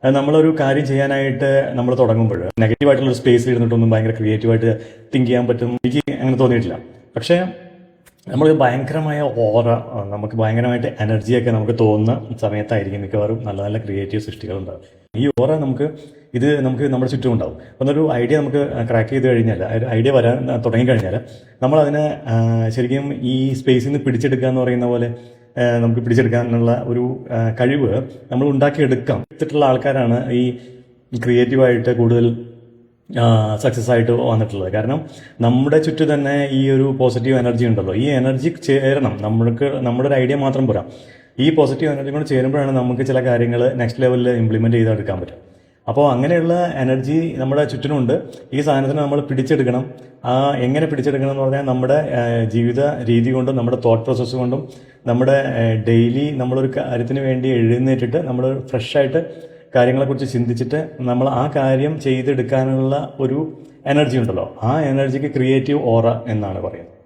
നമ്മളൊരു കാര്യം ചെയ്യാനായിട്ട് നമ്മൾ തുടങ്ങുമ്പോൾ നെഗറ്റീവായിട്ടുള്ള ഒരു സ്പേസിൽ ഇരുന്നിട്ടൊന്നും ഭയങ്കര ക്രിയേറ്റീവായിട്ട് തിങ്ക് ചെയ്യാൻ പറ്റും എനിക്ക് അങ്ങനെ തോന്നിയിട്ടില്ല. പക്ഷേ നമ്മൾ ഭയങ്കരമായ ഓറ, നമുക്ക് ഭയങ്കരമായിട്ട് എനർജിയൊക്കെ നമുക്ക് തോന്നുന്ന സമയത്തായിരിക്കും മിക്കവാറും നല്ല നല്ല ക്രിയേറ്റീവ് സൃഷ്ടികളുണ്ടാവും. ഈ ഓറ നമുക്ക് നമ്മുടെ ചുറ്റും ഉണ്ടാവും. ഒന്നൊരു ഐഡിയ നമുക്ക് ക്രാക്ക് ചെയ്ത് കഴിഞ്ഞാൽ, ഒരു ഐഡിയ വരാൻ തുടങ്ങിക്കഴിഞ്ഞാൽ നമ്മളതിനെ ശരിക്കും ഈ സ്പേസിൽ നിന്ന് പിടിച്ചെടുക്കുക എന്ന് പറയുന്ന പോലെ നമുക്ക് പിടിച്ചെടുക്കാനുള്ള ഒരു കഴിവ് നമ്മൾ ഉണ്ടാക്കിയെടുക്കാം. എടുത്തിട്ടുള്ള ആൾക്കാരാണ് ഈ ക്രിയേറ്റീവായിട്ട് കൂടുതൽ സക്സസ് ആയിട്ട് വന്നിട്ടുള്ളത്. കാരണം നമ്മുടെ ചുറ്റും തന്നെ ഈ ഒരു പോസിറ്റീവ് എനർജി ഉണ്ടല്ലോ, ഈ എനർജി ചേരണം. നമ്മുടെ ഒരു ഐഡിയ മാത്രം പോരാ, ഈ പോസിറ്റീവ് എനർജി കൂടെ ചേരുമ്പോഴാണ് നമുക്ക് ചില കാര്യങ്ങൾ നെക്സ്റ്റ് ലെവലിൽ ഇംപ്ലിമെൻറ്റ് ചെയ്തെടുക്കാൻ പറ്റും. അപ്പോൾ അങ്ങനെയുള്ള എനർജി നമ്മുടെ ചുറ്റിനുണ്ട്. ഈ സാധനത്തിന് നമ്മൾ പിടിച്ചെടുക്കണം. എങ്ങനെ പിടിച്ചെടുക്കണം എന്ന് പറഞ്ഞാൽ നമ്മുടെ ജീവിത രീതി കൊണ്ടും നമ്മുടെ തോട്ട് പ്രോസസ്സ് കൊണ്ടും നമ്മുടെ ഡെയിലി നമ്മളൊരു കാര്യത്തിന് വേണ്ടി എഴുന്നേറ്റിട്ട് നമ്മൾ ഫ്രഷായിട്ട് കാര്യങ്ങളെക്കുറിച്ച് ചിന്തിച്ചിട്ട് നമ്മൾ ആ കാര്യം ചെയ്തെടുക്കാനുള്ള ഒരു എനർജി ഉണ്ടല്ലോ, ആ എനർജിക്ക് ക്രിയേറ്റീവ് ഓറ എന്നാണ് പറയുന്നത്.